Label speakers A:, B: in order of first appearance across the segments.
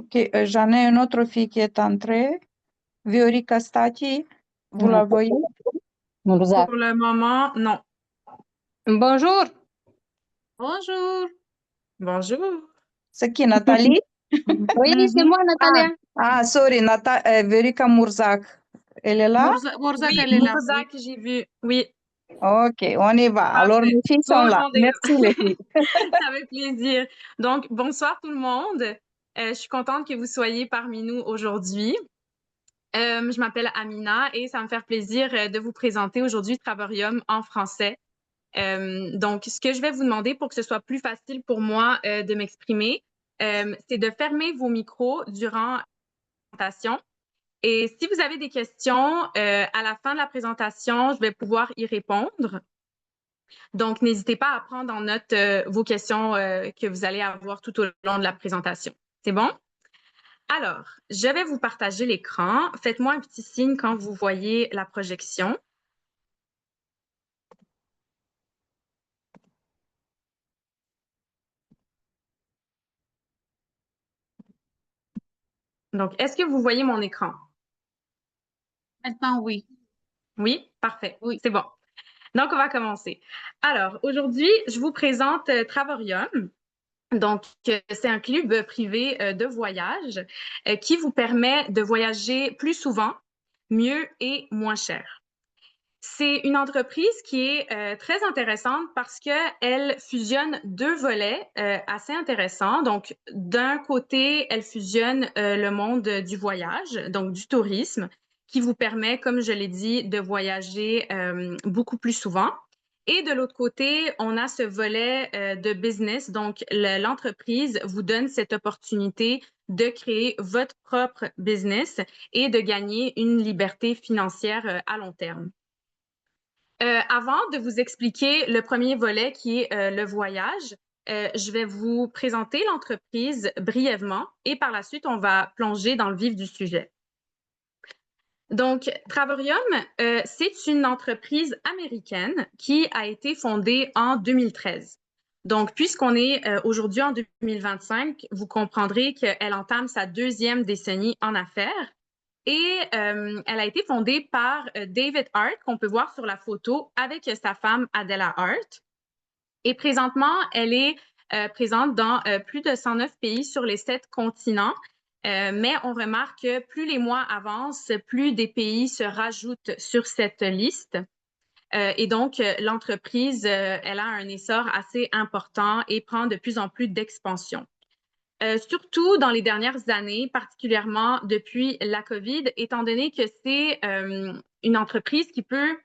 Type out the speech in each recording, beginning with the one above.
A: Ok, j'en ai une autre fille qui est entrée, Viorica Stati. Vous la voyez?
B: Exact.
C: Pour le moment, non.
B: Bonjour.
C: Bonjour. Bonjour.
A: C'est qui, Nathalie?
B: Oui, c'est moi, Natalia.
A: Sorry, Viorica Murzak. Elle est là?
C: Morzak,
B: Oui,
C: elle est là.
B: Mourzak,
C: J'ai vu. Oui,
A: Ok, on y va. Alors,
C: parfait.
A: mes filles
C: Tout
A: sont
C: le
A: là.
C: monde est là.
A: Merci, les filles.
C: Ça fait plaisir. Donc, bonsoir tout le monde. Je suis contente que vous soyez parmi nous aujourd'hui. Je m'appelle Amina et ça va me faire plaisir de vous présenter aujourd'hui Travorium en français. Donc, ce que je vais vous demander pour que ce soit plus facile pour moi de m'exprimer, c'est de fermer vos micros durant la présentation. Et si vous avez des questions, à la fin de la présentation, je vais pouvoir y répondre. Donc, n'hésitez pas à prendre en note vos questions que vous allez avoir tout au long de la présentation. C'est bon? Alors, je vais vous partager l'écran. Faites-moi un petit signe quand vous voyez la projection. Donc, est-ce que vous voyez mon écran?
B: Maintenant, oui.
C: Oui? Parfait.
B: Oui.
C: C'est bon. Donc, on va commencer. Alors, aujourd'hui, je vous présente Travorium. Donc, c'est un club privé de voyage qui vous permet de voyager plus souvent, mieux et moins cher. C'est une entreprise qui est très intéressante parce qu'elle fusionne deux volets assez intéressants. Donc, d'un côté, elle fusionne le monde du voyage, donc du tourisme, qui vous permet, comme je l'ai dit, de voyager beaucoup plus souvent. Et de l'autre côté, on a ce volet de business. Donc, l'entreprise vous donne cette opportunité de créer votre propre business et de gagner une liberté financière à long terme. Avant de vous expliquer le premier volet qui est le voyage, je vais vous présenter l'entreprise brièvement et par la suite, on va plonger dans le vif du sujet. Donc, Travorium, c'est une entreprise américaine qui a été fondée en 2013. Donc, puisqu'on est aujourd'hui en 2025, vous comprendrez qu'elle entame sa deuxième décennie en affaires. Et elle a été fondée par David Hart, qu'on peut voir sur la photo, avec sa femme Adela Hart. Et présentement, elle est présente dans plus de 109 pays sur les 7 continents. Mais on remarque que plus les mois avancent, plus des pays se rajoutent sur cette liste. Et donc, l'entreprise, elle a un essor assez important et prend de plus en plus d'expansion. Surtout dans les dernières années, particulièrement depuis la COVID, étant donné que c'est une entreprise qui peut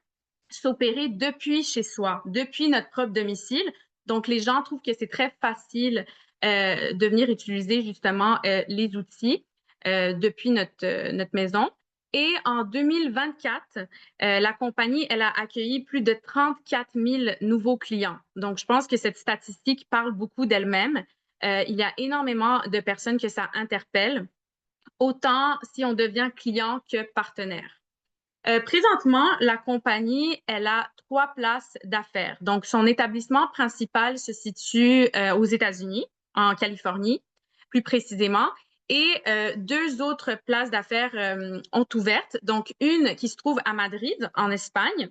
C: s'opérer depuis chez soi, depuis notre propre domicile. Donc, les gens trouvent que c'est très facile de venir utiliser justement les outils depuis notre maison. Et en 2024, la compagnie, elle a accueilli plus de 34 000 nouveaux clients. Donc, je pense que cette statistique parle beaucoup d'elle-même. Il y a énormément de personnes que ça interpelle, autant si on devient client que partenaire. Présentement, la compagnie, elle a 3 places d'affaires. Donc, son établissement principal se situe aux États-Unis, en Californie, plus précisément, et 2 autres places d'affaires ont ouvertes. Donc, une qui se trouve à Madrid, en Espagne,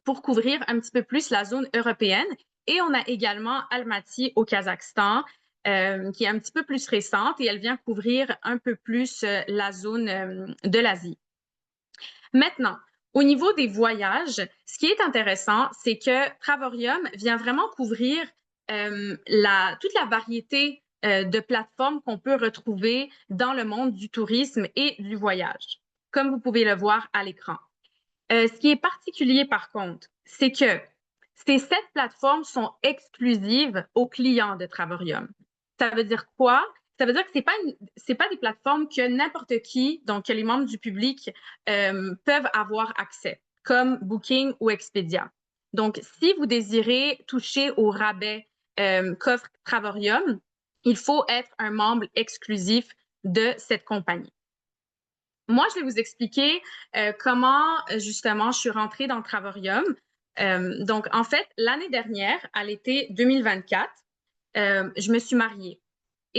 C: pour couvrir un petit peu plus la zone européenne. Et on a également Almaty au Kazakhstan, qui est un petit peu plus récente et elle vient couvrir un peu plus la zone de l'Asie. Maintenant, au niveau des voyages, ce qui est intéressant, c'est que Travorium vient vraiment couvrir toute la variété de plateformes qu'on peut retrouver dans le monde du tourisme et du voyage, comme vous pouvez le voir à l'écran. Ce qui est particulier, par contre, c'est que ces 7 plateformes sont exclusives aux clients de Travorium. Ça veut dire quoi? Ça veut dire que c'est pas des plateformes que n'importe qui, donc que les membres du public, peuvent avoir accès, comme Booking ou Expedia. Donc, si vous désirez toucher au rabais qu'offre Travorium, il faut être un membre exclusif de cette compagnie. Moi, je vais vous expliquer comment, justement, je suis rentrée dans Travorium. Donc, en fait, l'année dernière, à l'été 2024, je me suis mariée.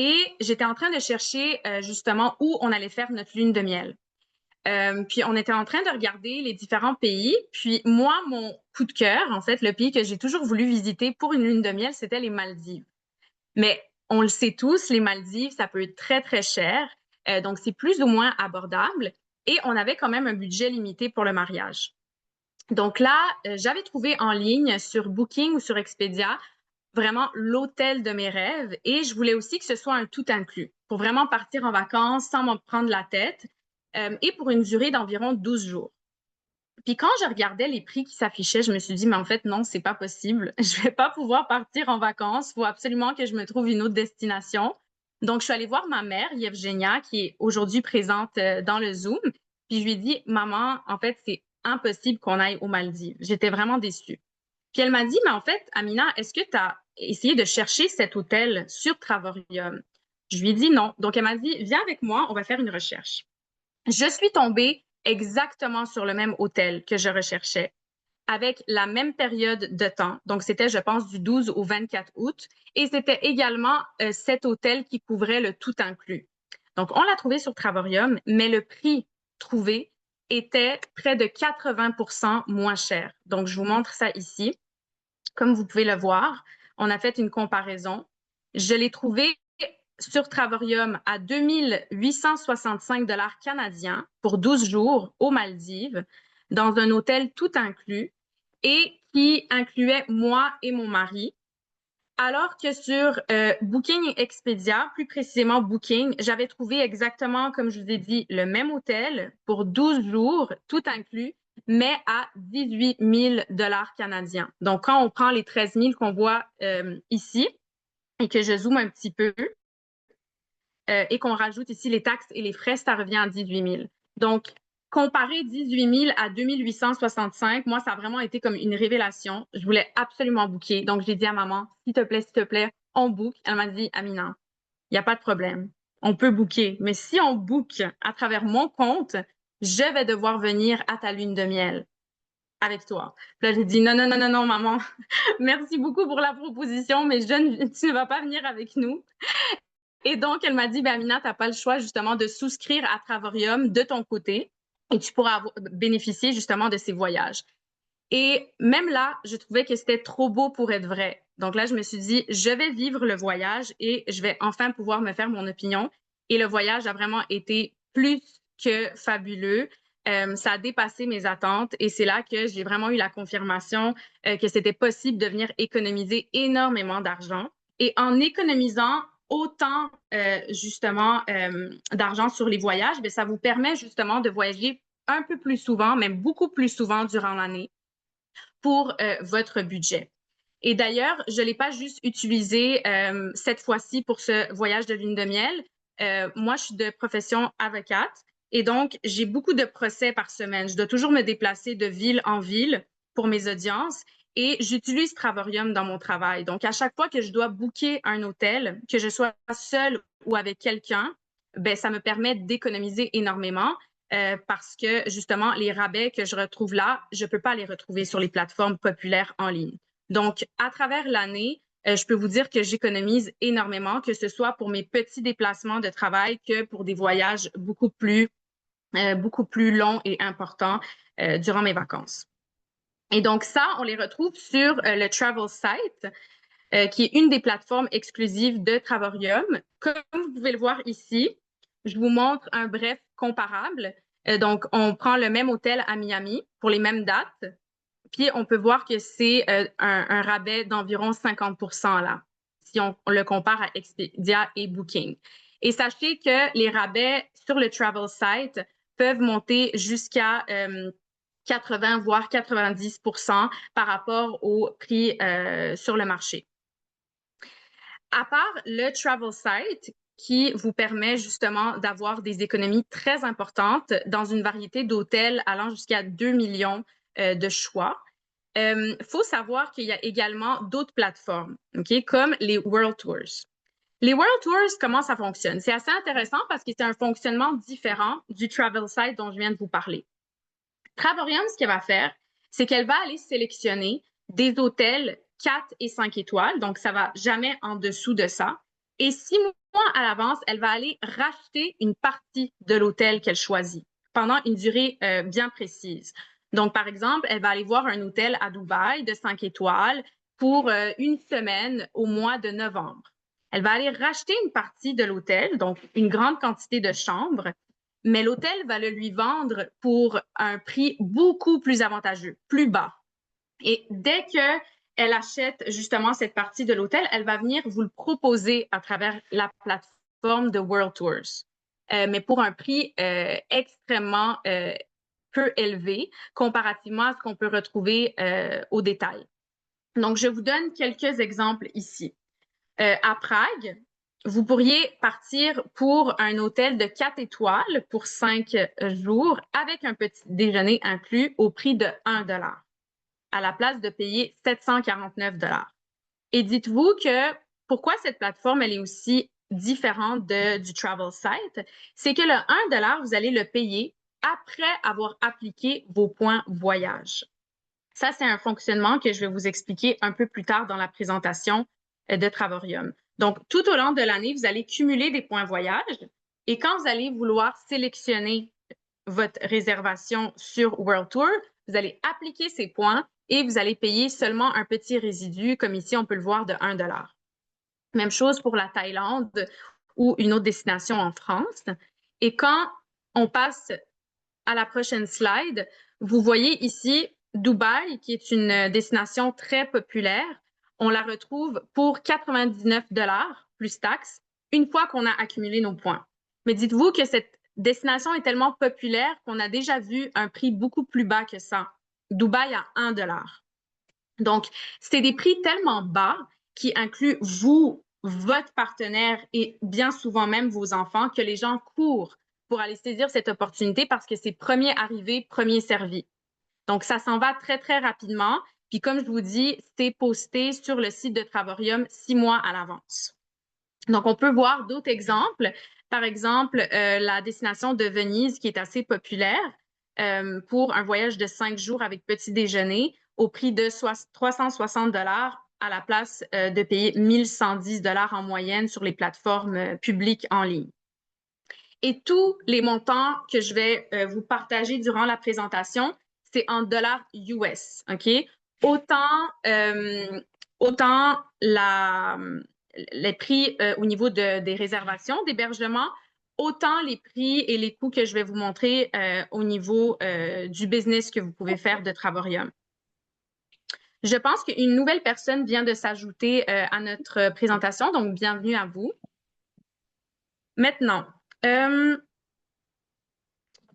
C: et j'étais en train de chercher justement où on allait faire notre lune de miel. Puis on était en train de regarder les différents pays. Puis moi, mon coup de cœur, en fait, le pays que j'ai toujours voulu visiter pour une lune de miel, c'était les Maldives. Mais on le sait tous, les Maldives, ça peut être très, très cher. Donc, c'est plus ou moins abordable. Et on avait quand même un budget limité pour le mariage. Donc là, j'avais trouvé en ligne sur Booking ou sur Expedia vraiment l'hôtel de mes rêves et je voulais aussi que ce soit un tout inclus pour vraiment partir en vacances sans m'en prendre la tête et pour une durée d'environ 12 jours. Puis quand je regardais les prix qui s'affichaient, je me suis dit, mais en fait, non, c'est pas possible. Je vais pas pouvoir partir en vacances. Il faut absolument que je me trouve une autre destination. Donc, je suis allée voir ma mère, Yevgenia, qui est aujourd'hui présente dans le Zoom. Puis je lui ai dit, maman, en fait, c'est impossible qu'on aille aux Maldives. J'étais vraiment déçue. Puis elle m'a dit, mais en fait, Amina, est-ce que tu as essayé de chercher cet hôtel sur Travorium? Je lui ai dit non. Donc, elle m'a dit, viens avec moi, on va faire une recherche. Je suis tombée exactement sur le même hôtel que je recherchais, avec la même période de temps. Donc, c'était, je pense, du 12 au 24 août. Et c'était également cet hôtel qui couvrait le tout inclus. Donc, on l'a trouvé sur Travorium, mais le prix trouvé était près de 80% moins cher. Donc, je vous montre ça ici. Comme vous pouvez le voir, on a fait une comparaison. Je l'ai trouvé sur Travorium à 2865 $ canadiens pour 12 jours aux Maldives, dans un hôtel tout inclus et qui incluait moi et mon mari. Alors que sur Booking et Expedia, plus précisément Booking, j'avais trouvé exactement, comme je vous ai dit, le même hôtel pour 12 jours, tout inclus, mais à 18 000 $ canadiens. Donc, quand on prend les 13 000 qu'on voit ici et que je zoome un petit peu et qu'on rajoute ici les taxes et les frais, ça revient à 18 000. Donc, comparer 18 000 à 2865, moi, ça a vraiment été comme une révélation. Je voulais absolument booker. Donc, j'ai dit à maman, s'il te plaît, on book. Elle m'a dit, Amina, il n'y a pas de problème. On peut booker. Mais si on book à travers mon compte, je vais devoir venir à ta lune de miel avec toi. Puis là, j'ai dit, non, non, non, non, non, maman. Merci beaucoup pour la proposition, mais tu ne vas pas venir avec nous. Et donc, elle m'a dit, ben, Amina, tu n'as pas le choix justement de souscrire à Travorium de ton côté et tu pourras bénéficier justement de ces voyages. Et même là, je trouvais que c'était trop beau pour être vrai. Donc là, je me suis dit, je vais vivre le voyage et je vais enfin pouvoir me faire mon opinion. Et le voyage a vraiment été plus que fabuleux. Ça a dépassé mes attentes et c'est là que j'ai vraiment eu la confirmation que c'était possible de venir économiser énormément d'argent. Et en économisant autant justement d'argent sur les voyages, bien, ça vous permet justement de voyager un peu plus souvent, même beaucoup plus souvent durant l'année pour votre budget. Et d'ailleurs, je ne l'ai pas juste utilisé cette fois-ci pour ce voyage de lune de miel. Moi, je suis de profession avocate et donc j'ai beaucoup de procès par semaine. Je dois toujours me déplacer de ville en ville pour mes audiences et j'utilise Travorium dans mon travail. Donc, à chaque fois que je dois booker un hôtel, que je sois seule ou avec quelqu'un, ben, ça me permet d'économiser énormément. Parce que justement, les rabais que je retrouve là, je ne peux pas les retrouver sur les plateformes populaires en ligne. Donc, à travers l'année, je peux vous dire que j'économise énormément, que ce soit pour mes petits déplacements de travail que pour des voyages beaucoup plus longs et importants durant mes vacances. Et donc, ça, on les retrouve sur le Travel Site, qui est une des plateformes exclusives de Travorium. Comme vous pouvez le voir ici, je vous montre un bref comparable. Donc, on prend le même hôtel à Miami pour les mêmes dates. Puis, on peut voir que c'est un rabais d'environ 50% là, si on le compare à Expedia et Booking. Et sachez que les rabais sur le Travel Site peuvent monter jusqu'à 80 voire 90% par rapport au prix sur le marché. À part le Travel Site, qui vous permet justement d'avoir des économies très importantes dans une variété d'hôtels allant jusqu'à 2 millions de choix. Faut savoir qu'il y a également d'autres plateformes, okay, comme les World Tours. Les World Tours, comment ça fonctionne? C'est assez intéressant parce que c'est un fonctionnement différent du Travel Site dont je viens de vous parler. Travorium, ce qu'elle va faire, c'est qu'elle va aller sélectionner des hôtels 4 et 5 étoiles, donc ça va jamais en dessous de ça, Et 6 mois à l'avance, elle va aller racheter une partie de l'hôtel qu'elle choisit pendant une durée bien précise. Donc, par exemple, elle va aller voir un hôtel à Dubaï de 5 étoiles pour une semaine au mois de novembre. Elle va aller racheter une partie de l'hôtel, donc une grande quantité de chambres, mais l'hôtel va le lui vendre pour un prix beaucoup plus avantageux, plus bas. Et dès qu'elle achète justement cette partie de l'hôtel, elle va venir vous le proposer à travers la plateforme de World Tours, mais pour un prix extrêmement peu élevé comparativement à ce qu'on peut retrouver au détail. Donc, je vous donne quelques exemples ici. À Prague, vous pourriez partir pour un hôtel de 4 étoiles pour 5 jours avec un petit déjeuner inclus au prix de 1 $, à la place de payer 749 $. Et dites-vous que pourquoi cette plateforme elle est aussi différente du travel site, c'est que le 1 $, vous allez le payer après avoir appliqué vos points voyage. Ça, c'est un fonctionnement que je vais vous expliquer un peu plus tard dans la présentation de Travorium. Donc, tout au long de l'année, vous allez cumuler des points voyage et quand vous allez vouloir sélectionner votre réservation sur World Tour, vous allez appliquer ces points et vous allez payer seulement un petit résidu, comme ici, on peut le voir, de 1 $. Même chose pour la Thaïlande ou une autre destination en France. Et quand on passe à la prochaine slide, vous voyez ici Dubaï, qui est une destination très populaire. On la retrouve pour 99 $ plus taxes une fois qu'on a accumulé nos points. Mais dites-vous que cette destination est tellement populaire qu'on a déjà vu un prix beaucoup plus bas que ça. Dubaï à 1 $. Donc, c'est des prix tellement bas qui incluent vous, votre partenaire et bien souvent même vos enfants que les gens courent pour aller saisir cette opportunité parce que c'est premier arrivé, premier servi. Donc, ça s'en va très, très rapidement. Puis, comme je vous dis, c'est posté sur le site de Travorium 6 mois à l'avance. Donc, on peut voir d'autres exemples. Par exemple, la destination de Venise qui est assez populaire pour un voyage de 5 jours avec petit déjeuner au prix de 360 $ à la place de payer 1110 $ en moyenne sur les plateformes publiques en ligne. Et tous les montants que je vais vous partager durant la présentation, c'est en dollars US, OK? Autant les prix au niveau des réservations, d'hébergement, autant les prix et les coûts que je vais vous montrer au niveau du business que vous pouvez faire de Travorium. Je pense qu'une nouvelle personne vient de s'ajouter à notre présentation, donc bienvenue à vous. Maintenant,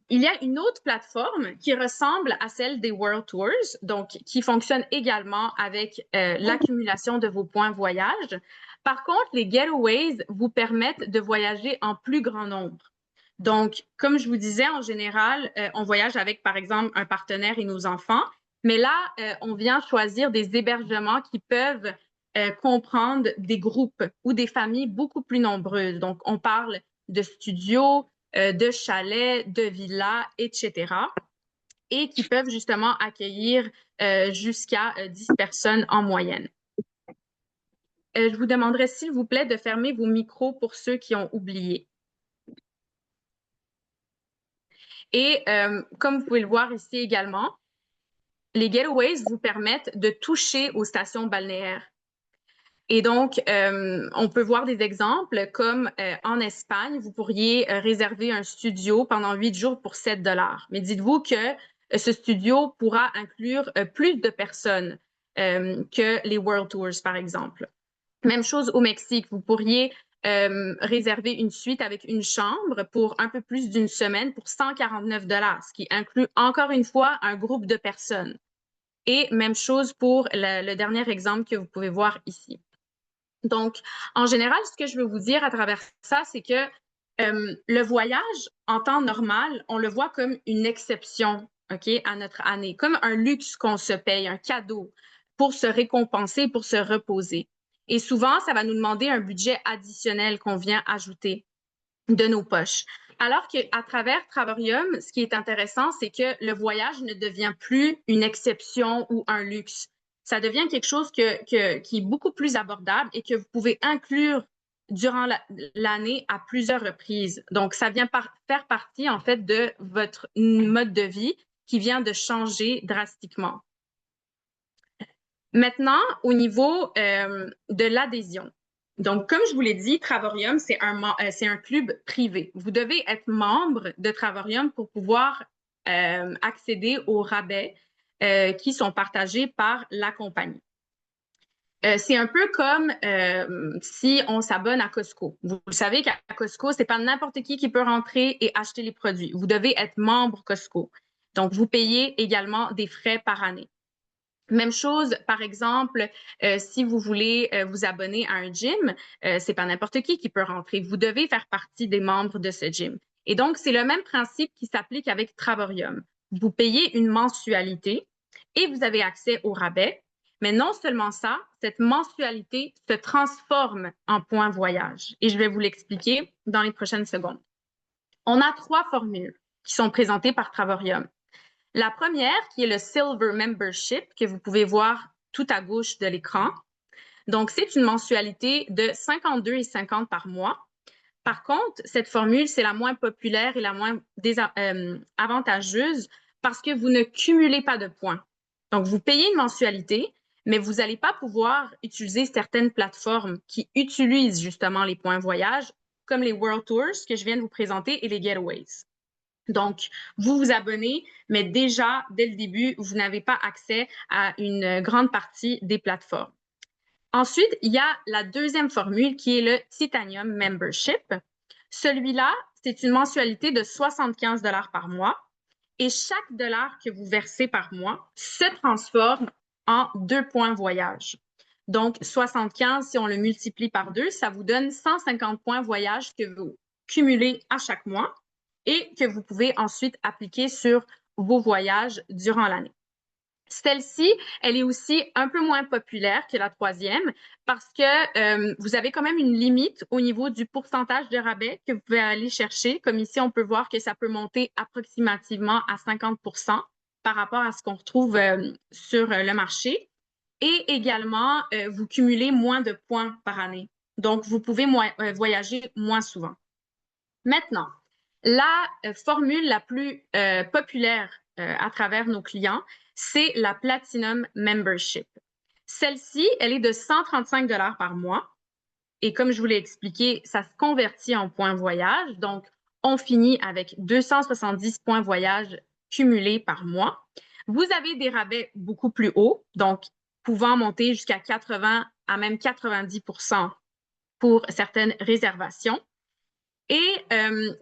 C: il y a une autre plateforme qui ressemble à celle des World Tours, donc qui fonctionne également avec l'accumulation de vos points voyage. Par contre, les Getaways vous permettent de voyager en plus grand nombre. Donc, comme je vous disais, en général, on voyage avec, par exemple, un partenaire et nos enfants, mais là, on vient choisir des hébergements qui peuvent comprendre des groupes ou des familles beaucoup plus nombreuses. Donc, on parle de studios, de chalets, de villas, etc. et qui peuvent justement accueillir jusqu'à 10 personnes en moyenne. Je vous demanderai, s'il vous plaît, de fermer vos micros pour ceux qui ont oublié. Et comme vous pouvez le voir ici également, les Getaways vous permettent de toucher aux stations balnéaires. Et donc, on peut voir des exemples comme en Espagne, vous pourriez réserver un studio pendant 8 jours pour 7 $. Mais dites-vous que ce studio pourra inclure plus de personnes que les World Tours, par exemple. Même chose au Mexique, vous pourriez réserver une suite avec une chambre pour un peu plus d'une semaine pour 149 $, ce qui inclut encore une fois un groupe de personnes. Et même chose pour le dernier exemple que vous pouvez voir ici. Donc, en général, ce que je veux vous dire à travers ça, c'est que le voyage, en temps normal, on le voit comme une exception, OK, à notre année, comme un luxe qu'on se paye, un cadeau pour se récompenser, pour se reposer. Et souvent, ça va nous demander un budget additionnel qu'on vient ajouter de nos poches. Alors qu'à travers Travorium, ce qui est intéressant, c'est que le voyage ne devient plus une exception ou un luxe. Ça devient quelque chose qui est beaucoup plus abordable et que vous pouvez inclure durant l'année à plusieurs reprises. Donc, ça vient faire partie, en fait, de votre mode de vie qui vient de changer drastiquement. Maintenant, au niveau de l'adhésion. Donc, comme je vous l'ai dit, Travorium, c'est un club privé. Vous devez être membre de Travorium pour pouvoir accéder aux rabais qui sont partagés par la compagnie. C'est un peu comme si on s'abonne à Costco. Vous savez qu'à Costco, c'est pas n'importe qui peut rentrer et acheter les produits. Vous devez être membre Costco. Donc, vous payez également des frais par année. Même chose, par exemple, si vous voulez vous abonner à un gym, c'est pas n'importe qui peut rentrer. Vous devez faire partie des membres de ce gym. Et donc, c'est le même principe qui s'applique avec Travorium. Vous payez une mensualité et vous avez accès au rabais. Mais non seulement ça, cette mensualité se transforme en points voyage. Et je vais vous l'expliquer dans les prochaines secondes. On a 3 formules qui sont présentées par Travorium. La première, qui est le Silver Membership, que vous pouvez voir tout à gauche de l'écran. Donc, c'est une mensualité de 52,50 par mois. Par contre, cette formule, c'est la moins populaire et la moins avantageuse parce que vous ne cumulez pas de points. Donc, vous payez une mensualité, mais vous n'allez pas pouvoir utiliser certaines plateformes qui utilisent justement les points voyage, comme les World Tours que je viens de vous présenter et les Getaways. Donc, vous vous abonnez, mais déjà, dès le début, vous n'avez pas accès à une grande partie des plateformes. Ensuite, il y a la deuxième formule qui est le Titanium Membership. Celui-là, c'est une mensualité de 75 $ par mois et chaque dollar que vous versez par mois se transforme en 2 points voyage. Donc, 75, si on le multiplie par 2, ça vous donne 150 points voyage que vous cumulez à chaque mois et que vous pouvez ensuite appliquer sur vos voyages durant l'année. Celle-ci, elle est aussi un peu moins populaire que la troisième parce que vous avez quand même une limite au niveau du pourcentage de rabais que vous pouvez aller chercher. Comme ici, on peut voir que ça peut monter approximativement à 50% par rapport à ce qu'on retrouve sur le marché. Et également, vous cumulez moins de points par année. Donc, vous pouvez voyager moins souvent. Maintenant, la formule la plus populaire à travers nos clients, c'est la Platinum Membership. Celle-ci, elle est de 135 $ par mois. Et comme je vous l'ai expliqué, ça se convertit en points voyage. Donc, on finit avec 270 points voyage cumulés par mois. Vous avez des rabais beaucoup plus hauts, donc pouvant monter jusqu'à 80 à même 90% pour certaines réservations. Et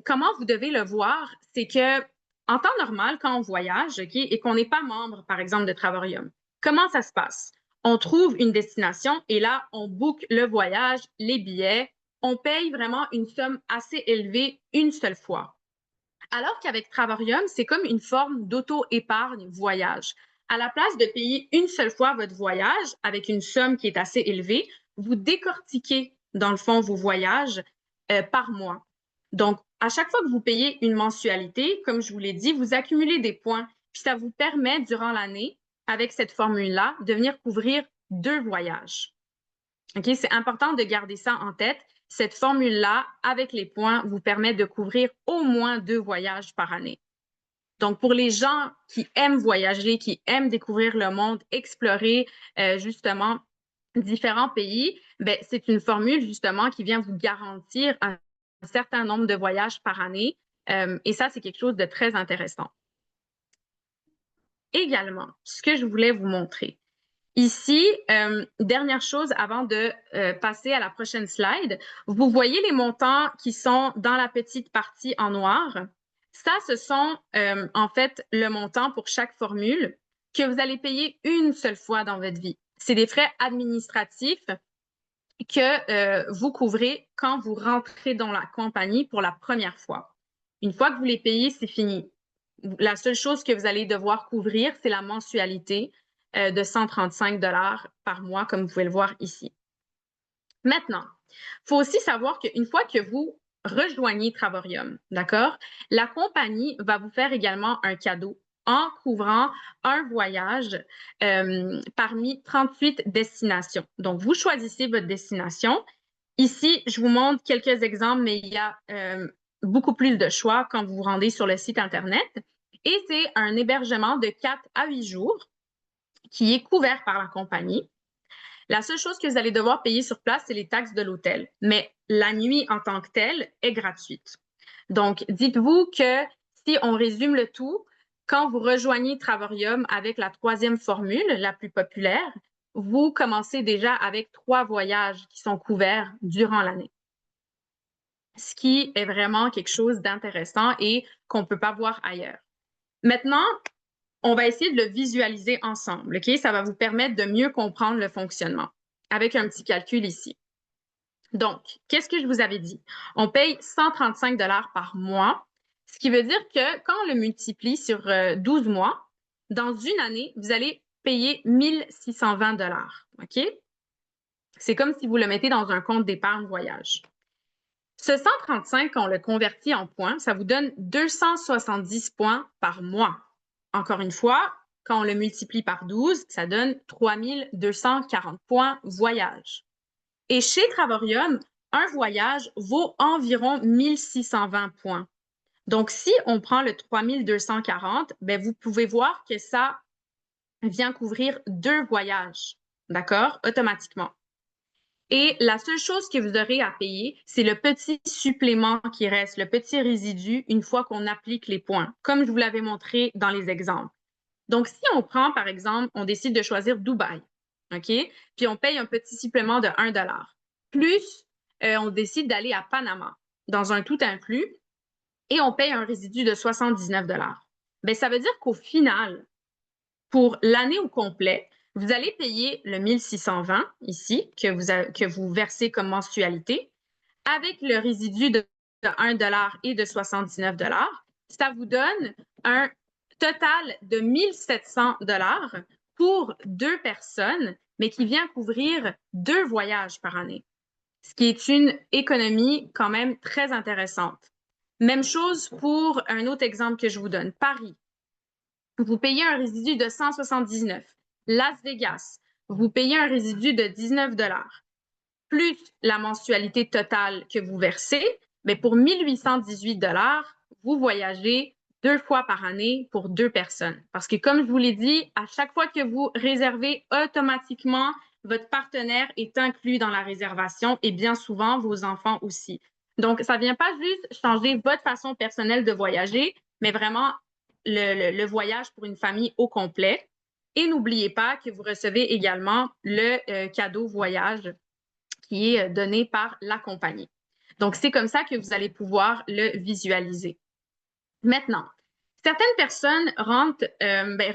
C: comment vous devez le voir, c'est que en temps normal, quand on voyage, et qu'on n'est pas membre, par exemple, de Travorium, comment ça se passe? On trouve une destination et là, on book le voyage, les billets, on paye vraiment une somme assez élevée une seule fois. Alors qu'avec Travorium, c'est comme une forme d'auto-épargne voyage. À la place de payer une seule fois votre voyage avec une somme qui est assez élevée, vous décortiquez, dans le fond, vos voyages par mois. Donc, à chaque fois que vous payez une mensualité, comme je vous l'ai dit, vous accumulez des points, puis ça vous permet, durant l'année, avec cette formule-là, de venir couvrir 2 voyages. Okay? C'est important de garder ça en tête. Cette formule-là, avec les points, vous permet de couvrir au moins 2 voyages par année. Donc, pour les gens qui aiment voyager, qui aiment découvrir le monde, explorer justement différents pays, ben, c'est une formule justement qui vient vous garantir un certain nombre de voyages par année. Et ça, c'est quelque chose de très intéressant. Également, ce que je voulais vous montrer. Ici, dernière chose avant de passer à la prochaine slide, vous voyez les montants qui sont dans la petite partie en noir. Ça, ce sont en fait le montant pour chaque formule que vous allez payer une seule fois dans votre vie. C'est des frais administratifs que vous couvrez quand vous rentrez dans la compagnie pour la première fois. Une fois que vous les payez, c'est fini. La seule chose que vous allez devoir couvrir, c'est la mensualité de 135 $ par mois, comme vous pouvez le voir ici. Maintenant, il faut aussi savoir qu'une fois que vous rejoignez Travorium, d'accord, la compagnie va vous faire également un cadeau en couvrant un voyage parmi 38 destinations. Donc, vous choisissez votre destination. Ici, je vous montre quelques exemples, mais il y a beaucoup plus de choix quand vous vous rendez sur le site Internet. Et c'est un hébergement de 4 à 8 jours qui est couvert par la compagnie. La seule chose que vous allez devoir payer sur place, c'est les taxes de l'hôtel. Mais la nuit en tant que telle est gratuite. Donc, dites-vous que si on résume le tout, quand vous rejoignez Travorium avec la 3e formule, la plus populaire, vous commencez déjà avec 3 voyages qui sont couverts durant l'année. Ce qui est vraiment quelque chose d'intéressant et qu'on ne peut pas voir ailleurs. Maintenant, on va essayer de le visualiser ensemble, OK? Ça va vous permettre de mieux comprendre le fonctionnement avec un petit calcul ici. Donc, qu'est-ce que je vous avais dit? On paye 135 $ par mois, ce qui veut dire que quand on le multiplie sur 12 mois, dans une année, vous allez payer 1 620 $, OK? C'est comme si vous le mettez dans un compte d'épargne voyage. Ce 135, quand on le convertit en points, ça vous donne 270 points par mois. Encore une fois, quand on le multiplie par 12, ça donne 3240 points voyage. Et chez Travorium, un voyage vaut environ 1620 points. Donc, si on prend le 3240, ben, vous pouvez voir que ça vient couvrir 2 voyages, d'accord, automatiquement. Et la seule chose que vous aurez à payer, c'est le petit supplément qui reste, le petit résidu, une fois qu'on applique les points, comme je vous l'avais montré dans les exemples. Donc, si on prend, par exemple, on décide de choisir Dubaï, OK? Puis on paye un petit supplément de 1 $. Plus, on décide d'aller à Panama, dans un tout inclus, et on paye un résidu de 79 $. Bien, ça veut dire qu'au final, pour l'année au complet, vous allez payer le 1620 ici, que vous versez comme mensualité, avec le résidu de 1 $ et de 79 $. Ça vous donne un total de 1700 $ pour 2 personnes, mais qui vient couvrir 2 voyages par année, ce qui est une économie quand même très intéressante. Même chose pour un autre exemple que je vous donne, Paris. Vous payez un résidu de 179. Las Vegas, vous payez un résidu de 19 $. Plus la mensualité totale que vous versez, mais pour 1818 $, vous voyagez 2 fois par année pour 2 personnes. Parce que comme je vous l'ai dit, à chaque fois que vous réservez, automatiquement, votre partenaire est inclus dans la réservation et bien souvent, vos enfants aussi. Donc, ça ne vient pas juste changer votre façon personnelle de voyager, mais vraiment le voyage pour une famille au complet. Et n'oubliez pas que vous recevez également le cadeau voyage qui est donné par la compagnie. Donc, c'est comme ça que vous allez pouvoir le visualiser. Maintenant, certaines personnes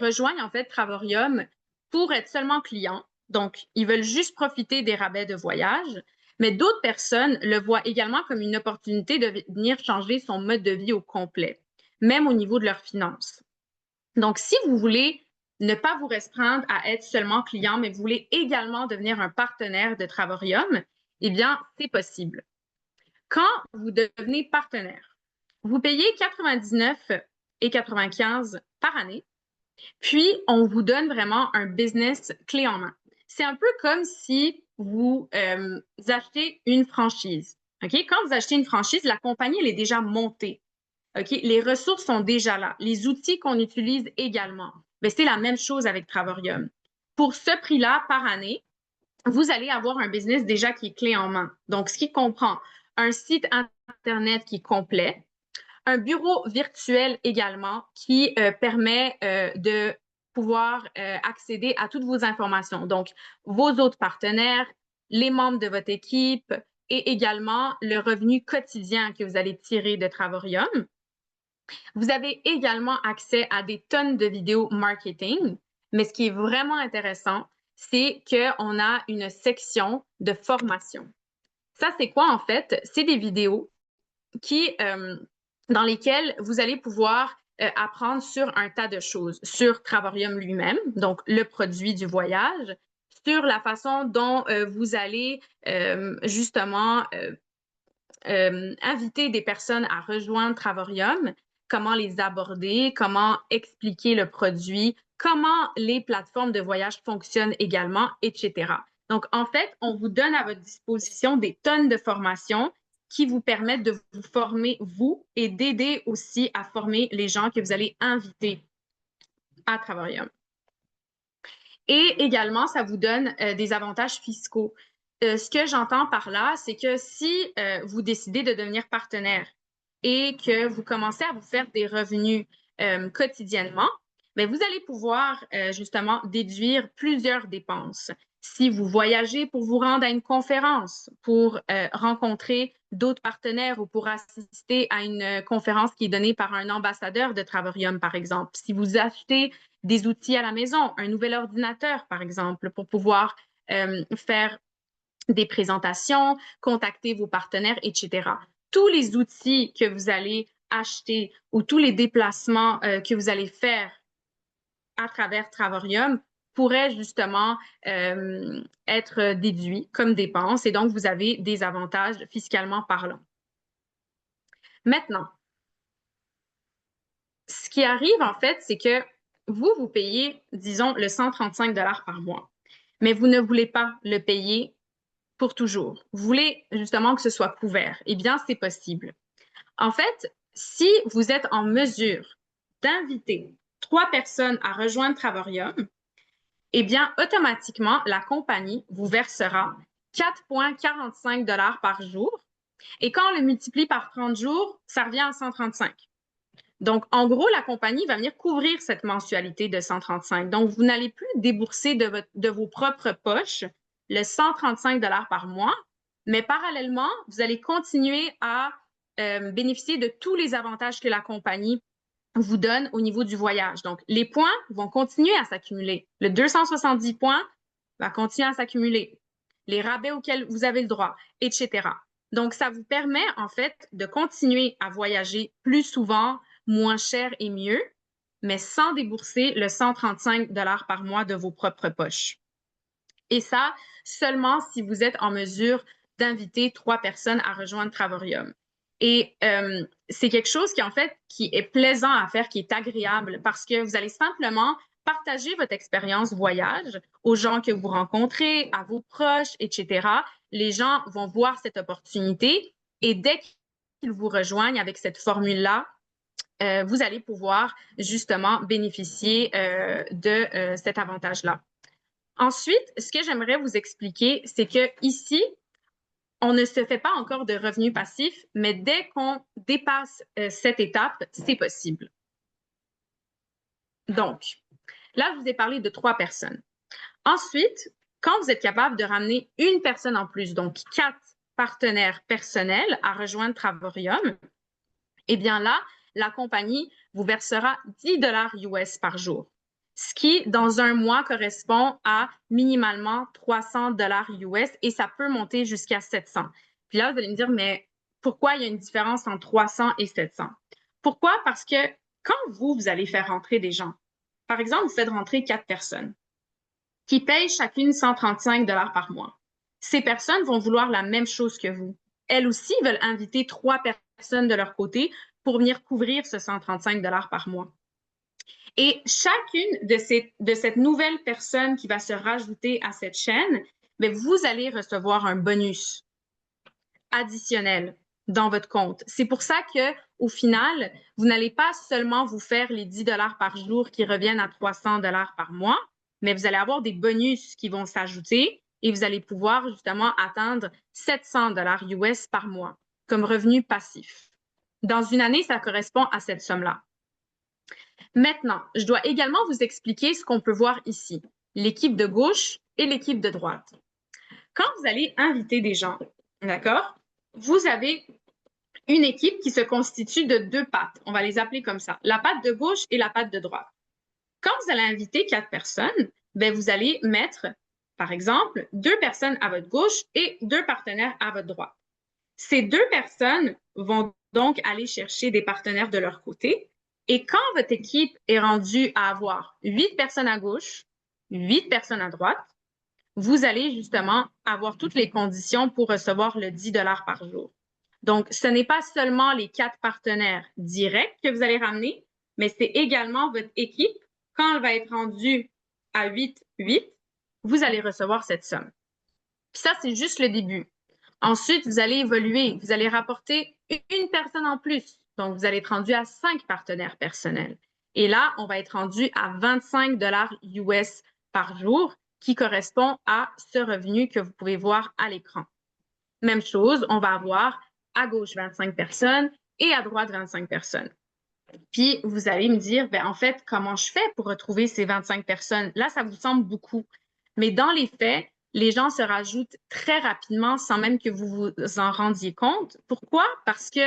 C: rejoignent en fait Travorium pour être seulement clients. Donc, ils veulent juste profiter des rabais de voyage. Mais d'autres personnes le voient également comme une opportunité de venir changer son mode de vie au complet, même au niveau de leurs finances. Donc, si vous voulez ne pas vous restreindre à être seulement client, mais vous voulez également devenir un partenaire de Travorium, eh bien, c'est possible. Quand vous devenez partenaire, vous payez 99,95 $ par année, puis on vous donne vraiment un business clé en main. C'est un peu comme si vous achetez une franchise. Okay? Quand vous achetez une franchise, la compagnie elle est déjà montée. Okay? Les ressources sont déjà là. Les outils qu'on utilise également. Mais c'est la même chose avec Travorium. Pour ce prix-là par année, vous allez avoir un business déjà qui est clé en main. Donc, ce qui comprend un site Internet qui est complet, un bureau virtuel également qui permet de pouvoir accéder à toutes vos informations. Donc, vos autres partenaires, les membres de votre équipe et également le revenu quotidien que vous allez tirer de Travorium. Vous avez également accès à des tonnes de vidéos marketing, mais ce qui est vraiment intéressant, c'est qu'on a une section de formation. Ça, c'est quoi en fait? C'est des vidéos dans lesquelles vous allez pouvoir apprendre sur un tas de choses, sur Travorium lui-même, donc le produit du voyage, sur la façon dont vous allez justement inviter des personnes à rejoindre Travorium, comment les aborder, comment expliquer le produit, comment les plateformes de voyage fonctionnent également, etc. Donc, en fait, on vous donne à votre disposition des tonnes de formations qui vous permettent de vous former, vous, et d'aider aussi à former les gens que vous allez inviter à Travarium. Et également, ça vous donne des avantages fiscaux. Ce que j'entends par là, c'est que si vous décidez de devenir partenaire et que vous commencez à vous faire des revenus quotidiennement, bien, vous allez pouvoir justement déduire plusieurs dépenses. Si vous voyagez pour vous rendre à une conférence, pour rencontrer d'autres partenaires ou pour assister à une conférence qui est donnée par un ambassadeur de Travarium, par exemple, si vous achetez des outils à la maison, un nouvel ordinateur, par exemple, pour pouvoir faire des présentations, contacter vos partenaires, etc. Tous les outils que vous allez acheter ou tous les déplacements que vous allez faire à travers Travarium pourraient justement être déduits comme dépenses et donc vous avez des avantages fiscalement parlant. Maintenant, ce qui arrive en fait, c'est que vous payez, disons, le 135 $ par mois, mais vous ne voulez pas le payer pour toujours. Vous voulez justement que ce soit couvert. Eh bien, c'est possible. En fait, si vous êtes en mesure d'inviter 3 personnes à rejoindre Travarium, eh bien, automatiquement, la compagnie vous versera 4,45 $ par jour. Et quand on le multiplie par 30 jours, ça revient à 135. Donc, en gros, la compagnie va venir couvrir cette mensualité de 135. Donc, vous n'allez plus débourser de vos propres poches le 135 $ par mois, mais parallèlement, vous allez continuer à bénéficier de tous les avantages que la compagnie vous donne au niveau du voyage. Donc, les points vont continuer à s'accumuler. Le 270 points va continuer à s'accumuler. Les rabais auxquels vous avez le droit, etc. Donc, ça vous permet, en fait, de continuer à voyager plus souvent, moins cher et mieux, mais sans débourser le 135 $ par mois de vos propres poches. Et ça, seulement si vous êtes en mesure d'inviter 3 personnes à rejoindre Travarium. Et c'est quelque chose qui, en fait, qui est plaisant à faire, qui est agréable parce que vous allez simplement partager votre expérience voyage aux gens que vous rencontrez, à vos proches, etc. Les gens vont voir cette opportunité et dès qu'ils vous rejoignent avec cette formule-là, vous allez pouvoir justement bénéficier de cet avantage-là. Ensuite, ce que j'aimerais vous expliquer, c'est que ici, on ne se fait pas encore de revenus passifs, mais dès qu'on dépasse cette étape, c'est possible. Donc, là, je vous ai parlé de 3 personnes. Ensuite, quand vous êtes capable de ramener une personne en plus, donc 4 partenaires personnels à rejoindre Travarium, eh bien là, la compagnie vous versera 10 $ US par jour, ce qui, dans un mois, correspond à minimalement 300 $ US et ça peut monter jusqu'à 700. Puis là, vous allez me dire, mais pourquoi il y a une différence entre 300 et 700? Pourquoi? Parce que quand vous allez faire rentrer des gens, par exemple, vous faites rentrer 4 personnes qui payent chacune 135 $ par mois. Ces personnes vont vouloir la même chose que vous. Elles aussi veulent inviter 3 personnes de leur côté pour venir couvrir ce 135 $ par mois. Et chacune de cette nouvelle personne qui va se rajouter à cette chaîne, bien, vous allez recevoir un bonus additionnel dans votre compte. C'est pour ça qu'au final, vous n'allez pas seulement vous faire les 10 $ par jour qui reviennent à 300 $ par mois, mais vous allez avoir des bonus qui vont s'ajouter et vous allez pouvoir justement atteindre 700 $ US par mois comme revenu passif. Dans une année, ça correspond à cette somme-là. Maintenant, je dois également vous expliquer ce qu'on peut voir ici, l'équipe de gauche et l'équipe de droite. Quand vous allez inviter des gens, d'accord, vous avez une équipe qui se constitue de 2 pattes. On va les appeler comme ça, la patte de gauche et la patte de droite. Quand vous allez inviter 4 personnes, bien, vous allez mettre, par exemple, 2 personnes à votre gauche et 2 partenaires à votre droite. Ces 2 personnes vont donc aller chercher des partenaires de leur côté. Et quand votre équipe est rendue à avoir 8 personnes à gauche, 8 personnes à droite, vous allez justement avoir toutes les conditions pour recevoir le 10 $ par jour. Donc, ce n'est pas seulement les 4 partenaires directs que vous allez ramener, mais c'est également votre équipe. Quand elle va être rendue à 8, vous allez recevoir cette somme. Puis ça, c'est juste le début. Ensuite, vous allez évoluer, vous allez rapporter une personne en plus. Donc, vous allez être rendu à 5 partenaires personnels. Et là, on va être rendu à 25 US par jour, qui correspond à ce revenu que vous pouvez voir à l'écran. Même chose, on va avoir à gauche 25 personnes et à droite 25 personnes. Puis, vous allez me dire, ben, en fait, comment je fais pour retrouver ces 25 personnes? Là, ça vous semble beaucoup. Mais dans les faits, les gens se rajoutent très rapidement sans même que vous vous en rendiez compte. Pourquoi? Parce que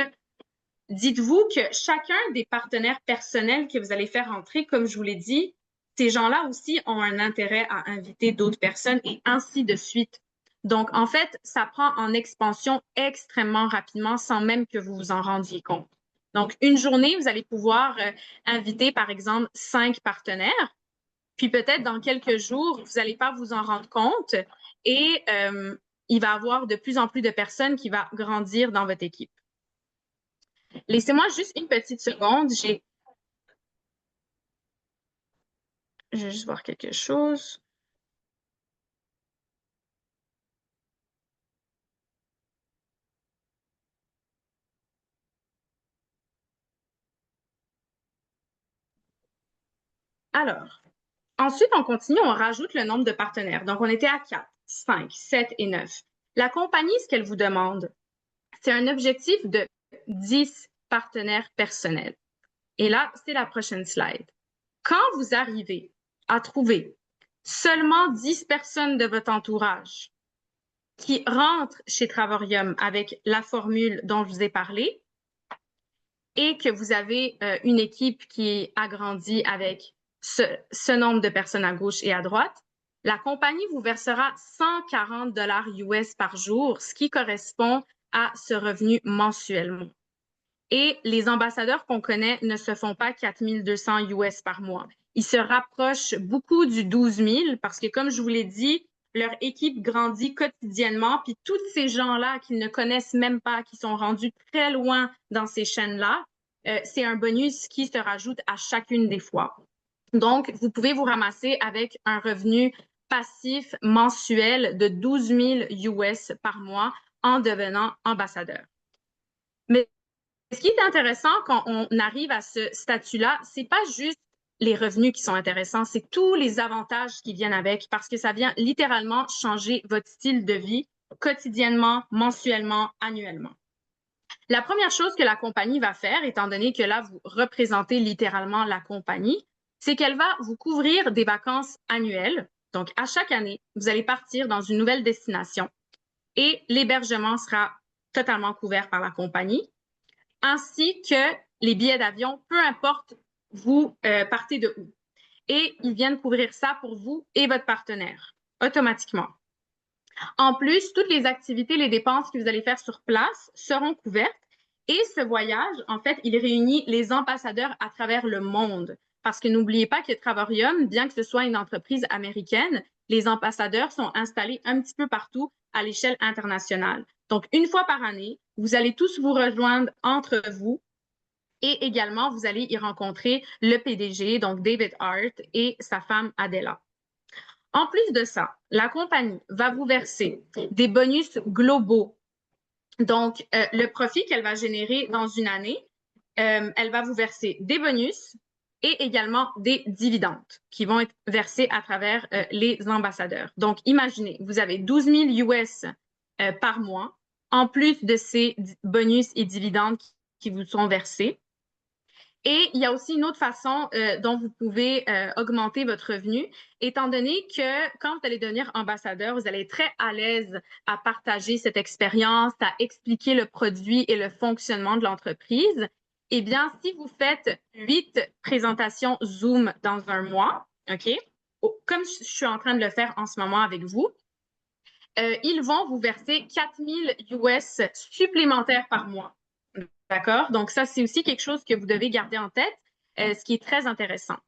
C: dites-vous que chacun des partenaires personnels que vous allez faire entrer, comme je vous l'ai dit, ces gens-là aussi ont un intérêt à inviter d'autres personnes et ainsi de suite. Donc, en fait, ça prend en expansion extrêmement rapidement sans même que vous vous en rendiez compte. Donc, une journée, vous allez pouvoir inviter, par exemple, 5 partenaires. Puis peut-être dans quelques jours, vous n'allez pas vous en rendre compte et il va y avoir de plus en plus de personnes qui vont grandir dans votre équipe. Laissez-moi juste une petite seconde. Je vais juste voir quelque chose. Alors, ensuite, on continue, on rajoute le nombre de partenaires. Donc, on était à 4, 5, 7 et 9. La compagnie, ce qu'elle vous demande, c'est un objectif de 10 partenaires personnels. Et là, c'est la prochaine slide. Quand vous arrivez à trouver seulement 10 personnes de votre entourage qui rentrent chez Travorium avec la formule dont je vous ai parlé et que vous avez une équipe qui agrandit avec ce nombre de personnes à gauche et à droite, la compagnie vous versera 140 US par jour, ce qui correspond à ce revenu mensuellement. Et les ambassadeurs qu'on connaît ne se font pas 4 200 US par mois. Ils se rapprochent beaucoup du 12 000 parce que, comme je vous l'ai dit, leur équipe grandit quotidiennement. Puis tous ces gens-là qu'ils ne connaissent même pas, qui sont rendus très loin dans ces chaînes-là, c'est un bonus qui se rajoute à chacune des fois. Donc, vous pouvez vous ramasser avec un revenu passif mensuel de 12 000 US par mois en devenant ambassadeur. Mais ce qui est intéressant quand on arrive à ce statut-là, c'est pas juste les revenus qui sont intéressants, c'est tous les avantages qui viennent avec parce que ça vient littéralement changer votre style de vie quotidiennement, mensuellement, annuellement. La première chose que la compagnie va faire, étant donné que là, vous représentez littéralement la compagnie, c'est qu'elle va vous couvrir des vacances annuelles. Donc, à chaque année, vous allez partir dans une nouvelle destination et l'hébergement sera totalement couvert par la compagnie, ainsi que les billets d'avion, peu importe vous partez de où. Et ils viennent couvrir ça pour vous et votre partenaire, automatiquement. En plus, toutes les activités, les dépenses que vous allez faire sur place seront couvertes. Et ce voyage, en fait, il réunit les ambassadeurs à travers le monde. Parce que n'oubliez pas que Travorium, bien que ce soit une entreprise américaine, les ambassadeurs sont installés un petit peu partout à l'échelle internationale. Donc, une fois par année, vous allez tous vous rejoindre entre vous et également, vous allez y rencontrer le PDG, donc David Hart, et sa femme Adela. En plus de ça, la compagnie va vous verser des bonus globaux. Donc, le profit qu'elle va générer dans une année, elle va vous verser des bonus et également des dividendes qui vont être versés à travers les ambassadeurs. Donc, imaginez, vous avez 12 000 US par mois, en plus de ces bonus et dividendes qui vous sont versés. Et il y a aussi une autre façon dont vous pouvez augmenter votre revenu, étant donné que quand vous allez devenir ambassadeur, vous allez être très à l'aise à partager cette expérience, à expliquer le produit et le fonctionnement de l'entreprise. Eh bien, si vous faites 8 présentations Zoom dans un mois, OK, comme je suis en train de le faire en ce moment avec vous, ils vont vous verser 4 000 US supplémentaires par mois. D'accord? Donc, ça, c'est aussi quelque chose que vous devez garder en tête, ce qui est très intéressant.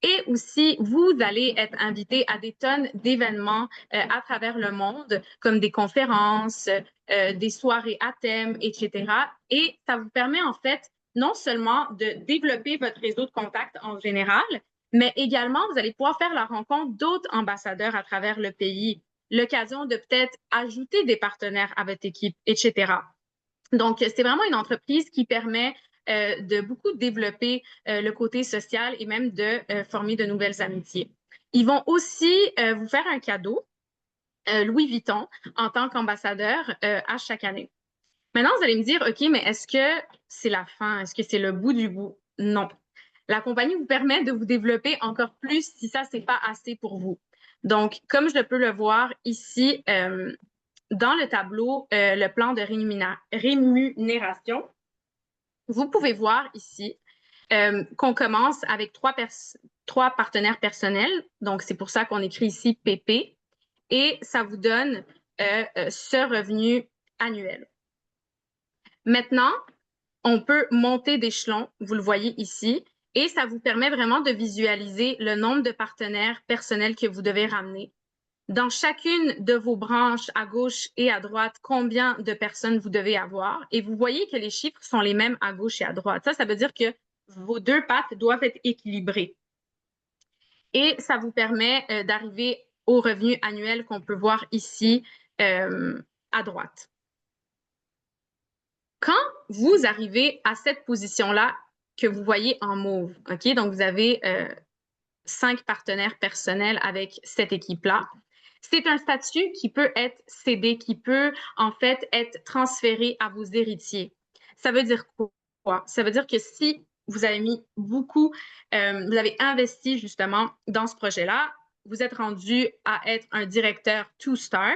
C: Et aussi, vous allez être invité à des tonnes d'événements à travers le monde, comme des conférences, des soirées à thème, etc. Et ça vous permet, en fait, non seulement de développer votre réseau de contacts en général, mais également, vous allez pouvoir faire la rencontre d'autres ambassadeurs à travers le pays. l'occasion de peut-être ajouter des partenaires à votre équipe, etc. Donc, c'est vraiment une entreprise qui permet de beaucoup développer le côté social et même de former de nouvelles amitiés. Ils vont aussi vous faire un cadeau, Louis Vuitton, en tant qu'ambassadeur à chaque année. Maintenant, vous allez me dire, OK, mais est-ce que c'est la fin? Est-ce que c'est le bout du bout? Non. La compagnie vous permet de vous développer encore plus si ça, c'est pas assez pour vous. Donc, comme je peux le voir ici, dans le tableau, le plan de rémunération, vous pouvez voir ici qu'on commence avec trois partenaires personnels. Donc, c'est pour ça qu'on écrit ici PP. Et ça vous donne ce revenu annuel. Maintenant, on peut monter d'échelon, vous le voyez ici, et ça vous permet vraiment de visualiser le nombre de partenaires personnels que vous devez ramener. Dans chacune de vos branches, à gauche et à droite, combien de personnes vous devez avoir. Et vous voyez que les chiffres sont les mêmes à gauche et à droite. Ça veut dire que vos deux pattes doivent être équilibrées. Et ça vous permet d'arriver au revenu annuel qu'on peut voir ici à droite. Quand vous arrivez à cette position-là que vous voyez en mauve, OK? Donc, vous avez 5 partenaires personnels avec cette équipe-là. C'est un statut qui peut être cédé, qui peut en fait être transféré à vos héritiers. Ça veut dire quoi? Ça veut dire que si vous avez mis beaucoup, vous avez investi justement dans ce projet-là, vous êtes rendu à être un directeur two-star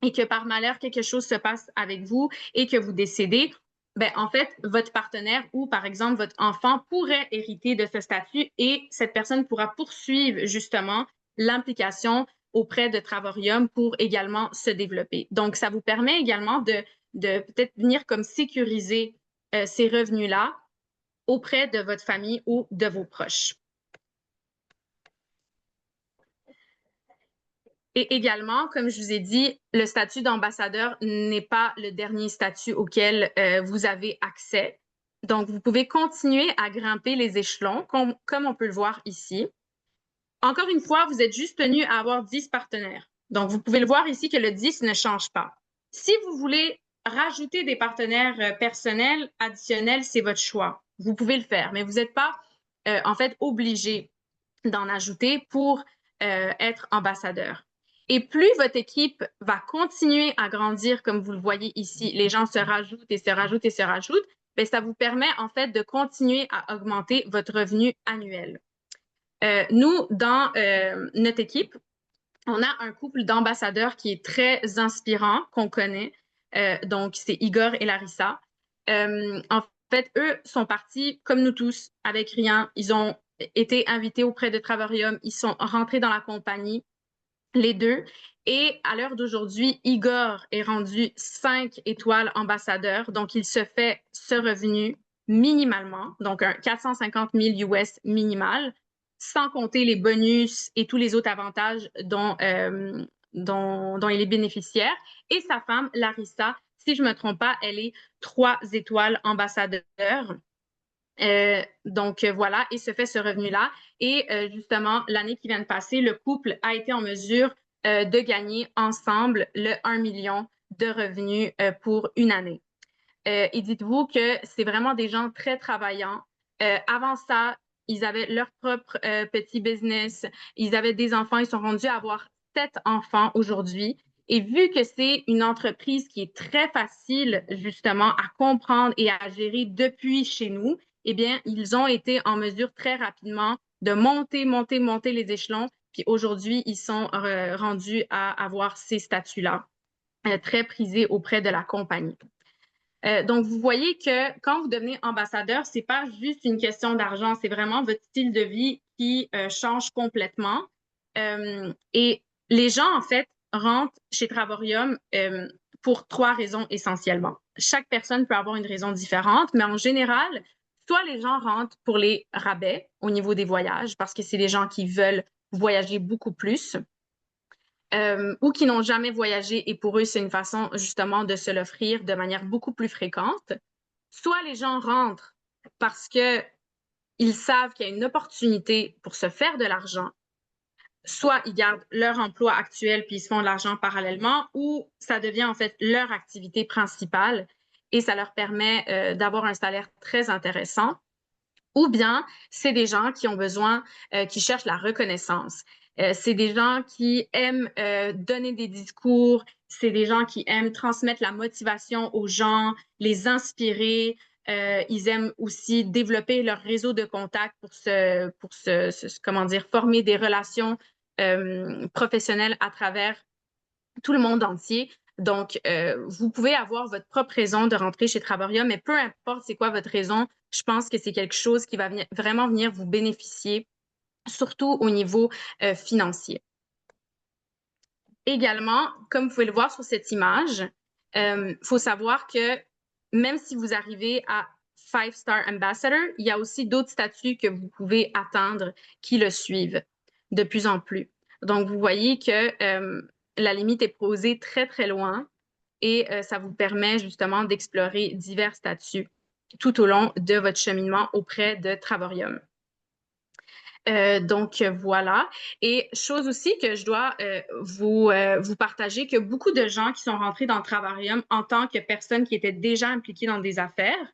C: et que par malheur, quelque chose se passe avec vous et que vous décédez, ben, en fait, votre partenaire ou, par exemple, votre enfant pourrait hériter de ce statut et cette personne pourra poursuivre justement l'implication auprès de Travorium pour également se développer. Donc, ça vous permet également de peut-être venir comme sécuriser ces revenus-là auprès de votre famille ou de vos proches. Et également, comme je vous ai dit, le statut d'ambassadeur n'est pas le dernier statut auquel vous avez accès. Donc, vous pouvez continuer à grimper les échelons, comme on peut le voir ici. Encore une fois, vous êtes juste tenu à avoir 10 partenaires. Donc, vous pouvez le voir ici que le 10 ne change pas. Si vous voulez rajouter des partenaires personnels additionnels, c'est votre choix. Vous pouvez le faire, mais vous n'êtes pas en fait obligé d'en ajouter pour être ambassadeur. Et plus votre équipe va continuer à grandir, comme vous le voyez ici, les gens se rajoutent et se rajoutent et se rajoutent, bien, ça vous permet en fait de continuer à augmenter votre revenu annuel. Nous, dans notre équipe, on a un couple d'ambassadeurs qui est très inspirant, qu'on connaît. Donc, c'est Igor et Larissa. En fait, eux sont partis, comme nous tous, avec rien. Ils ont été invités auprès de Travorium. Ils sont rentrés dans la compagnie, les deux. Et à l'heure d'aujourd'hui, Igor est rendu 5 étoiles ambassadeur. Donc, il se fait ce revenu minimalement, donc un 450 000 US minimal, sans compter les bonus et tous les autres avantages dont il est bénéficiaire. Et sa femme, Larissa, si je ne me trompe pas, elle est 3 étoiles ambassadeur. Donc voilà, et se fait ce revenu-là. Et justement, l'année qui vient de passer, le couple a été en mesure de gagner ensemble le 1 million de revenus pour une année. Et dites-vous que c'est vraiment des gens très travaillants. Avant ça, ils avaient leur propre petit business. Ils avaient des enfants. Ils sont rendus à avoir 7 enfants aujourd'hui. Et vu que c'est une entreprise qui est très facile justement à comprendre et à gérer depuis chez nous, eh bien, ils ont été en mesure très rapidement de monter les échelons. Puis aujourd'hui, ils sont rendus à avoir ces statuts-là, très prisés auprès de la compagnie. Donc, vous voyez que quand vous devenez ambassadeur, c'est pas juste une question d'argent, c'est vraiment votre style de vie qui change complètement. Et les gens, en fait, rentrent chez Travorium pour 3 raisons essentiellement. Chaque personne peut avoir une raison différente, mais en général, soit les gens rentrent pour les rabais au niveau des voyages, parce que c'est des gens qui veulent voyager beaucoup plus. Ou qui n'ont jamais voyagé et pour eux, c'est une façon justement de se l'offrir de manière beaucoup plus fréquente. Soit les gens rentrent parce qu'ils savent qu'il y a une opportunité pour se faire de l'argent soit ils gardent leur emploi actuel puis ils se font de l'argent parallèlement, ou ça devient en fait leur activité principale et ça leur permet d'avoir un salaire très intéressant. Ou bien c'est des gens qui ont besoin, qui cherchent la reconnaissance. C'est des gens qui aiment donner des discours, c'est des gens qui aiment transmettre la motivation aux gens, les inspirer. Ils aiment aussi développer leur réseau de contacts comment dire, former des relations professionnelles à travers tout le monde entier. Donc, vous pouvez avoir votre propre raison de rentrer chez Travarium, mais peu importe c'est quoi votre raison, je pense que c'est quelque chose qui va vraiment venir vous bénéficier, surtout au niveau financier. Également, comme vous pouvez le voir sur cette image, faut savoir que même si vous arrivez à Five-Star Ambassador, il y a aussi d'autres statuts que vous pouvez atteindre qui le suivent de plus en plus. Donc, vous voyez que la limite est posée très, très loin et ça vous permet justement d'explorer divers statuts tout au long de votre cheminement auprès de Travarium. Donc voilà. Et chose aussi que je dois vous partager, que beaucoup de gens qui sont rentrés dans le Travarium en tant que personnes qui étaient déjà impliquées dans des affaires,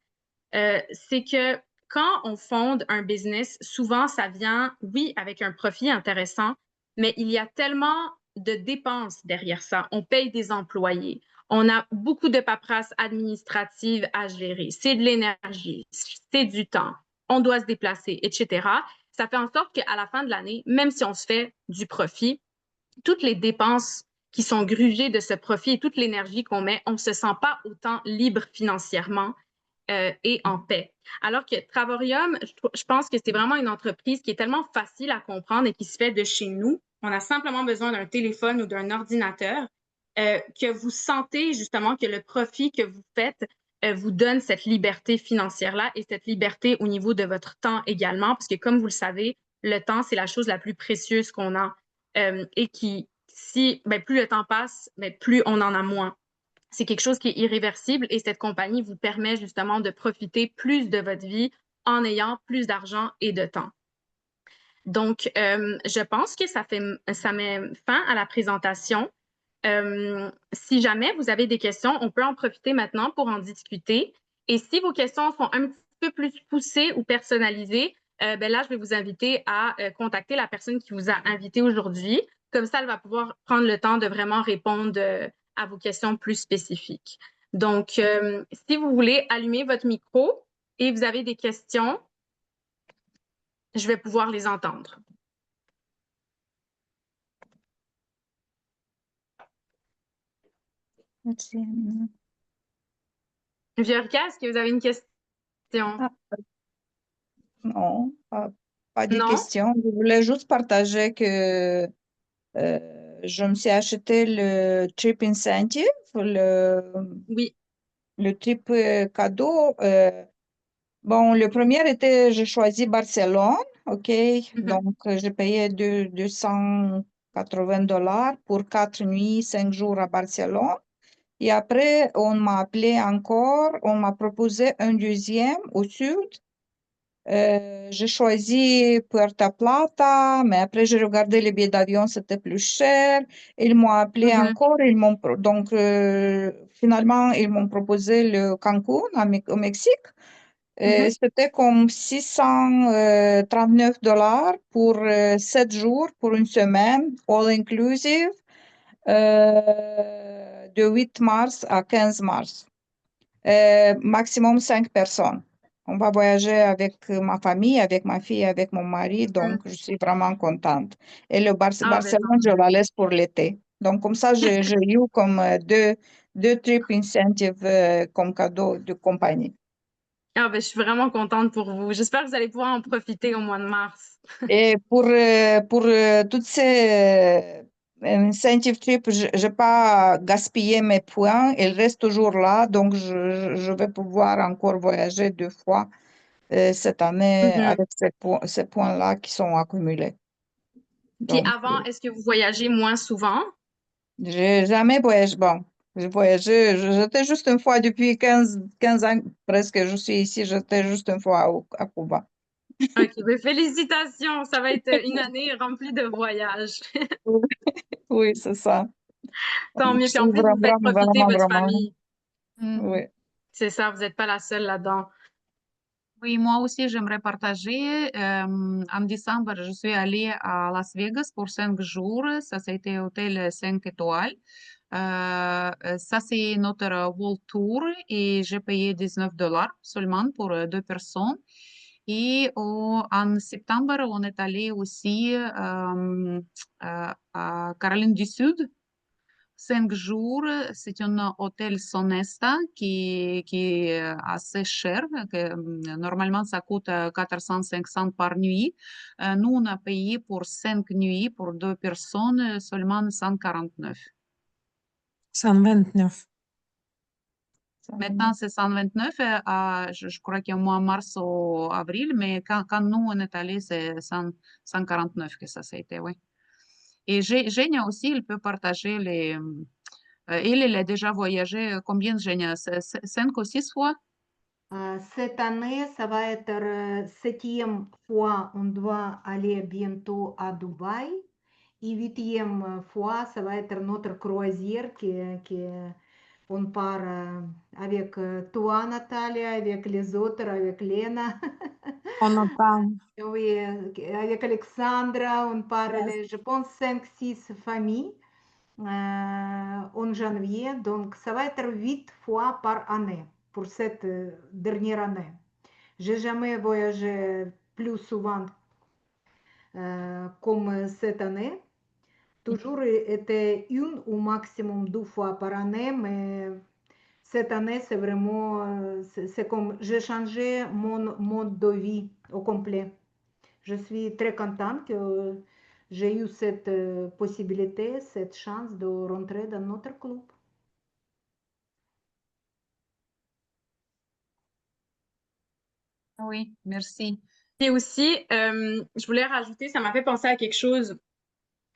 C: c'est que quand on fonde un business, souvent ça vient, oui, avec un profit intéressant, mais il y a tellement de dépenses derrière ça. On paye des employés. On a beaucoup de paperasse administrative à gérer. C'est de l'énergie, c'est du temps. On doit se déplacer, etc. Ça fait en sorte qu'à la fin de l'année, même si on se fait du profit, toutes les dépenses qui sont grugées de ce profit et toute l'énergie qu'on met, on ne se sent pas autant libre financièrement et en paix. Alors que Travarium, je pense que c'est vraiment une entreprise qui est tellement facile à comprendre et qui se fait de chez nous. On a simplement besoin d'un téléphone ou d'un ordinateur que vous sentez justement que le profit que vous faites vous donne cette liberté financière-là et cette liberté au niveau de votre temps également, parce que comme vous le savez, le temps, c'est la chose la plus précieuse qu'on a et qui, si plus le temps passe, plus on en a moins. C'est quelque chose qui est irréversible et cette compagnie vous permet justement de profiter plus de votre vie en ayant plus d'argent et de temps. Donc, je pense que ça met fin à la présentation. Si jamais vous avez des questions, on peut en profiter maintenant pour en discuter. Et si vos questions sont un petit peu plus poussées ou personnalisées, là, je vais vous inviter à contacter la personne qui vous a invité aujourd'hui. Comme ça, elle va pouvoir prendre le temps de vraiment répondre à vos questions plus spécifiques. Donc, si vous voulez allumer votre micro et vous avez des questions, je vais pouvoir les entendre.
A: Merci.
C: Viorica, est-ce que vous avez une question?
A: Ah, non, pas de
C: Non?
A: question. Je voulais juste partager que je me suis acheté le Trip Incentive,
C: Oui.
A: le trip cadeau. Bon, le premier était, j'ai choisi Barcelone, OK? Donc, j'ai payé 280 $ pour 4 nuits, 5 jours à Barcelone. Et après, on m'a appelé encore, on m'a proposé un deuxième au sud. J'ai choisi Puerto Plata, mais après j'ai regardé les billets d'avion, c'était plus cher. Ils m'ont appelé encore, donc finalement ils m'ont proposé le Cancun au Mexique. C'était comme 639 $ pour 7 jours, pour une semaine, all inclusive, de 8 mars à 15 mars. Maximum 5 personnes. On va voyager avec ma famille, avec ma fille, avec mon mari, donc je suis vraiment contente. Et le Barcelone, je la laisse pour l'été. Donc comme ça, j'ai eu comme deux trip incentives comme cadeau de compagnie.
C: Ah, ben, je suis vraiment contente pour vous. J'espère que vous allez pouvoir en profiter au mois de mars.
A: Et pour toutes ces incentive trips, je n'ai pas gaspillé mes points. Ils restent toujours là, donc je vais pouvoir encore voyager 2 fois cette année avec ces points-là qui sont accumulés.
C: Puis
A: Donc,
C: avant, est-ce que vous voyagez moins souvent?
A: j'ai jamais voyagé. Bon, j'ai voyagé, j'étais juste une fois depuis 15 ans presque, je suis ici, j'étais juste une fois à Cuba.
C: OK, ben félicitations, ça va être une année remplie de voyages.
A: Oui, c'est ça.
C: Tant
A: Je
C: mieux. Puis
A: suis
C: en plus, vous faites profiter
A: vraiment,
C: votre
A: vraiment.
C: famille.
A: Oui.
C: C'est ça, vous n'êtes pas la seule là-dedans.
B: Oui, moi aussi, j'aimerais partager. En décembre, je suis allée à Las Vegas pour 5 jours. Ça, c'était hôtel 5 étoiles. Ça, c'est notre World Tour et j'ai payé $19 seulement pour 2 personnes. Et en septembre, on est allé aussi à Caroline du Sud. 5 jours, c'est un hôtel Sonesta qui est assez cher. Normalement, ça coûte 400-500 par nuit. Nous, on a payé pour 5 nuits pour 2 personnes seulement 149.
D: 129.
B: Maintenant, c'est 129, je crois qu'il y a mois mars ou avril, mais quand nous, on est allé, c'est 149 que ça été, oui. Et Genia aussi, il peut partager les... il a déjà voyagé combien, Genia? 5 ou 6 fois?
E: Cette année, ça va être 7e fois, on doit aller bientôt à Dubaï. Et 8e fois, ça va être notre croisière on part avec toi, Natalia, avec les autres, avec Lena.
D: On entend.
E: Oui, avec Alexandra, on part,
D: Yes.
E: je pense, 5-6 familles en janvier. Donc, ça va être 8 fois par année pour cette dernière année. J'ai jamais voyagé plus souvent comme cette année. Toujours était une ou maximum 2 fois par année, mais cette année, c'est vraiment, c'est comme j'ai changé mon mode de vie au complet. Je suis très contente que j'ai eu cette possibilité, cette chance de rentrer dans notre club.
B: Oui, merci.
C: Et aussi, je voulais rajouter, ça m'a fait penser à quelque chose.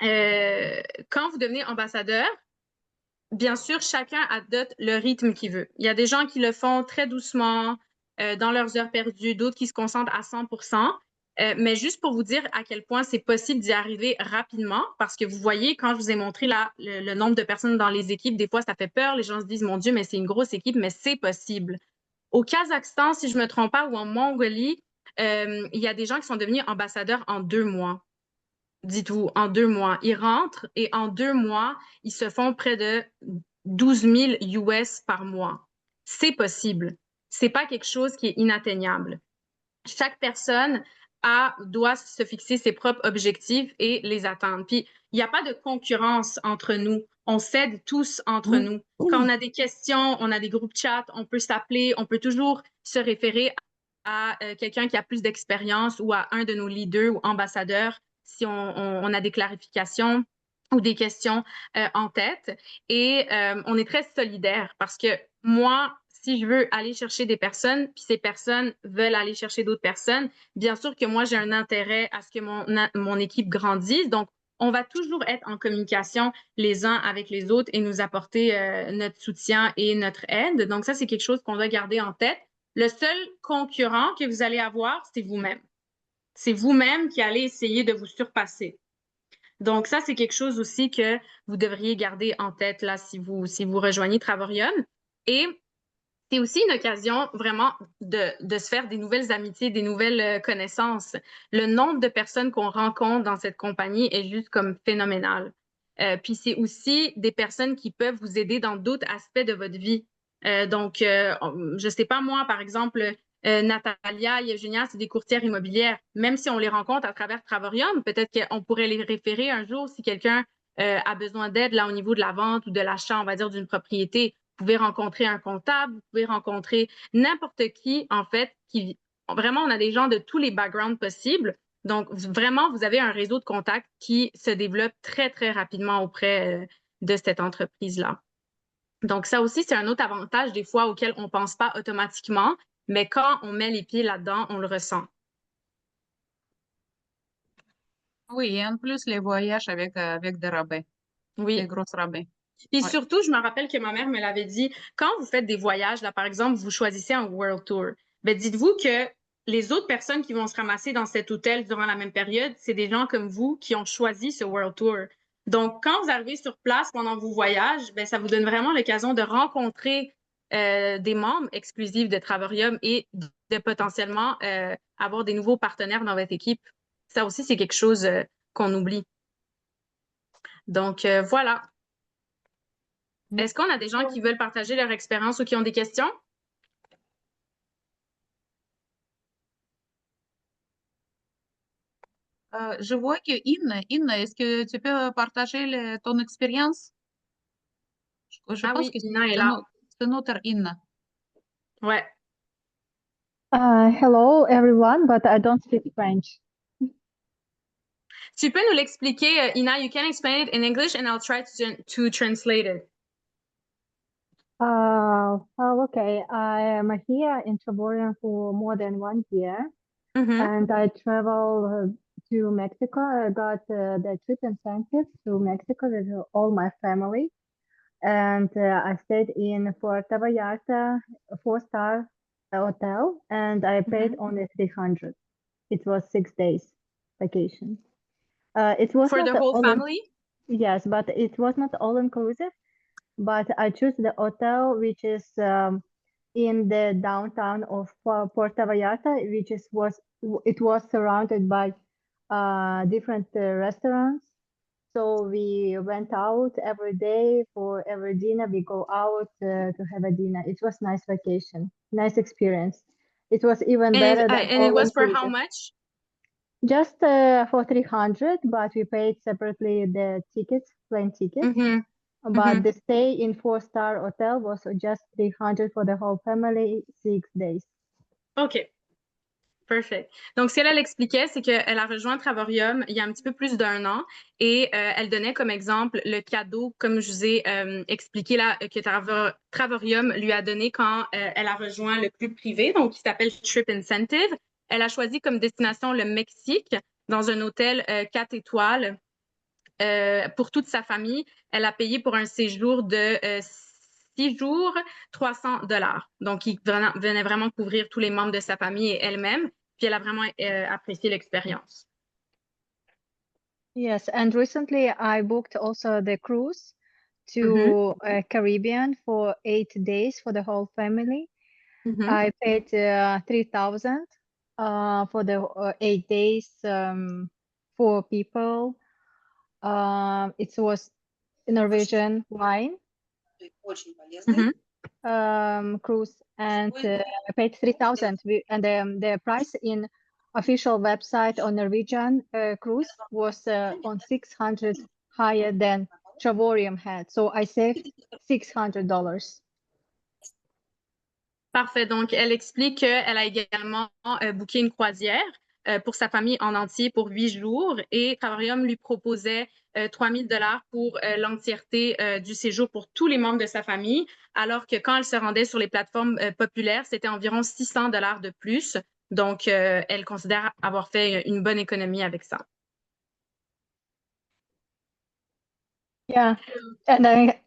C: Quand vous devenez ambassadeur, bien sûr, chacun adopte le rythme qu'il veut. Il y a des gens qui le font très doucement, dans leurs heures perdues, d'autres qui se concentrent à 100%. Mais juste pour vous dire à quel point c'est possible d'y arriver rapidement, parce que vous voyez, quand je vous ai montré là, le nombre de personnes dans les équipes, des fois, ça fait peur. Les gens se disent, mon Dieu, mais c'est une grosse équipe, mais c'est possible. Au Kazakhstan, si je ne me trompe pas, ou en Mongolie, il y a des gens qui sont devenus ambassadeurs en 2 mois. Dites-vous, en 2 mois. Ils rentrent et en 2 mois, ils se font près de 12 000 US par mois. C'est possible. C'est pas quelque chose qui est inatteignable. Chaque personne doit se fixer ses propres objectifs et les atteindre. Puis, il n'y a pas de concurrence entre nous. On s'aide tous entre nous. Quand on a des questions, on a des groupes chat, on peut s'appeler, on peut toujours se référer à quelqu'un qui a plus d'expérience ou à un de nos leaders ou ambassadeurs si on a des clarifications ou des questions en tête. Et on est très solidaires parce que moi, si je veux aller chercher des personnes, puis ces personnes veulent aller chercher d'autres personnes, bien sûr que moi, j'ai un intérêt à ce que mon équipe grandisse. Donc, on va toujours être en communication les uns avec les autres et nous apporter notre soutien et notre aide. Donc, ça, c'est quelque chose qu'on doit garder en tête. Le seul concurrent que vous allez avoir, c'est vous-même. C'est vous-même qui allez essayer de vous surpasser. Donc, ça, c'est quelque chose aussi que vous devriez garder en tête là si vous rejoignez Travorium. Et c'est aussi une occasion vraiment de se faire des nouvelles amitiés, des nouvelles connaissances. Le nombre de personnes qu'on rencontre dans cette compagnie est juste comme phénoménal. Puis c'est aussi des personnes qui peuvent vous aider dans d'autres aspects de votre vie. Donc, je sais pas moi, par exemple, Natalia et Eugénia, c'est des courtières immobilières. Même si on les rencontre à travers Travorium, peut-être qu'on pourrait les référer un jour si quelqu'un a besoin d'aide là au niveau de la vente ou de l'achat, on va dire, d'une propriété. Vous pouvez rencontrer un comptable, vous pouvez rencontrer n'importe qui, en fait, vraiment, on a des gens de tous les backgrounds possibles. Donc, vraiment, vous avez un réseau de contacts qui se développe très, très rapidement auprès de cette entreprise-là. Donc, ça aussi, c'est un autre avantage des fois auquel on ne pense pas automatiquement, mais quand on met les pieds là-dedans, on le ressent.
B: Oui, et en plus, les voyages avec des rabais,
C: Oui.
B: des gros rabais.
C: Puis
B: Ouais.
C: surtout, je me rappelle que ma mère me l'avait dit, quand vous faites des voyages, là, par exemple, vous choisissez un World Tour, ben dites-vous que les autres personnes qui vont se ramasser dans cet hôtel durant la même période, c'est des gens comme vous qui ont choisi ce World Tour. Donc, quand vous arrivez sur place pendant vos voyages, ben, ça vous donne vraiment l'occasion de rencontrer des membres exclusifs de Travorium et de potentiellement avoir des nouveaux partenaires dans votre équipe. Ça aussi, c'est quelque chose qu'on oublie. Donc, voilà. Est-ce qu'on a des gens qui veulent partager leur expérience ou qui ont des questions?
B: Je vois que Inna, est-ce que tu peux partager ton expérience? Je
C: Ah
B: pense
C: oui,
B: que
C: Ina est là.
B: c'est notre Inna.
C: Ouais.
D: Hello, everyone, but I don't speak French.
C: Tu peux nous l'expliquer, Ina? You can explain it in English and I'll try to translate it.
D: Okay. I am here in Traborium for more than 1 year,
C: Mhm.
D: and I travel to Mexico. I got the trip incentive to Mexico with all my family, and I stayed in Puerto Vallarta, a 4-star hotel, and I paid only $300. It was 6 days vacation. It was
C: For
D: not
C: the whole
D: all
C: family?
D: yes, but it was not all inclusive. But I choose the hotel which is in the downtown of Puerto Vallarta, which it was surrounded by different restaurants. So we went out every day for every dinner. We go out to have a dinner. It was nice vacation, nice experience. It was even better than
C: And it
D: all
C: was for how
D: inclusive.
C: much?
D: Just for 300, but we paid separately the tickets, plane tickets.
C: Mhm.
D: But the stay in 4-star hotel was just 300 for the whole family, 6 days.
C: OK. Perfect. Donc, ce qu'elle expliquait, c'est qu'elle a rejoint Travorium il y a un petit peu plus d'1 an et elle donnait comme exemple le cadeau, comme je vous ai expliqué là, que Travorium lui a donné quand elle a rejoint le club privé, donc qui s'appelle Trip Incentive. Elle a choisi comme destination le Mexique dans un hôtel 4 étoiles pour toute sa famille. Elle a payé pour un séjour de 6 jours, $300. Donc, il venait vraiment couvrir tous les membres de sa famille et elle-même. Puis, elle a vraiment apprécié l'expérience.
D: Yes, and recently I booked also the cruise to Caribbean for 8 days for the whole family. I paid 3,000 for the 8 days, 4 people. It was Norwegian line cruise, and I paid 3,000. And the price in official website on Norwegian cruise was on 600 higher than Travorium had. So I saved $600.
C: Parfait. Donc, elle explique qu'elle a également booké une croisière pour sa famille en entier pour 8 jours et Travorium lui proposait $3,000 pour l'entièreté du séjour pour tous les membres de sa famille, alors que quand elle se rendait sur les plateformes populaires, c'était environ $600 de plus. Donc, elle considère avoir fait une bonne économie avec ça.
D: Yeah, and I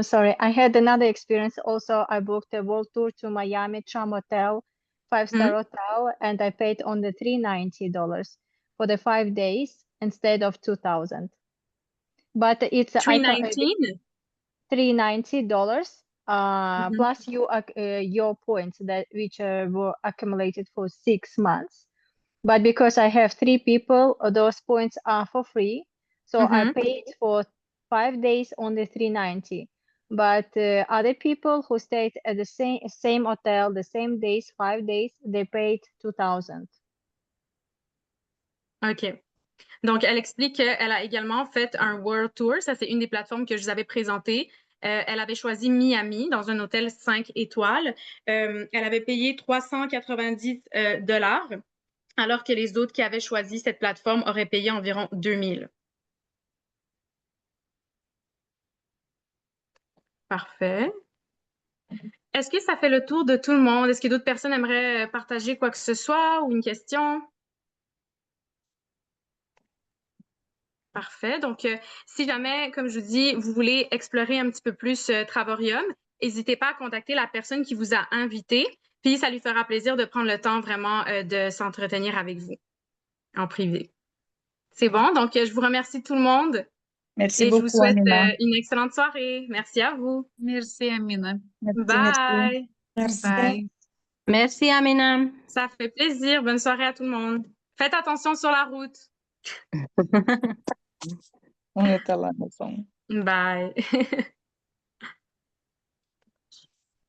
D: sorry, I had another experience also. I booked a world tour to Miami Tram Hotel, 5-star hotel, and I paid only $390 for the 5 days instead of 2,000. But it's
C: $319?
D: $390 plus your points which were accumulated for 6 months. But because I have 3 people, those points are for free. So I paid for 5 days only $390. But other people who stayed at the same hotel, the same days, 5 days, they paid 2,000.
C: OK. Donc, elle explique qu'elle a également fait un World Tour. Ça, c'est une des plateformes que je vous avais présentées. Elle avait choisi Miami dans un hôtel 5 étoiles. Elle avait payé $390, alors que les autres qui avaient choisi cette plateforme auraient payé environ 2,000. Parfait. Est-ce que ça fait le tour de tout le monde? Est-ce que d'autres personnes aimeraient partager quoi que ce soit ou une question? Parfait. Donc, si jamais, comme je vous dis, vous voulez explorer un petit peu plus Travorium, n'hésitez pas à contacter la personne qui vous a invité. Puis, ça lui fera plaisir de prendre le temps vraiment de s'entretenir avec vous en privé. C'est bon, donc je vous remercie tout le monde
A: Merci
C: et je vous
A: beaucoup,
C: souhaite
A: Amina.
C: une excellente soirée. Merci à vous.
B: Merci, Amina.
A: Merci,
C: Bye.
A: merci.
B: Bye.
F: Merci, Amina.
C: Ça fait plaisir. Bonne soirée à tout le monde. Faites attention sur la route.
A: On est à la maison.
C: Bye.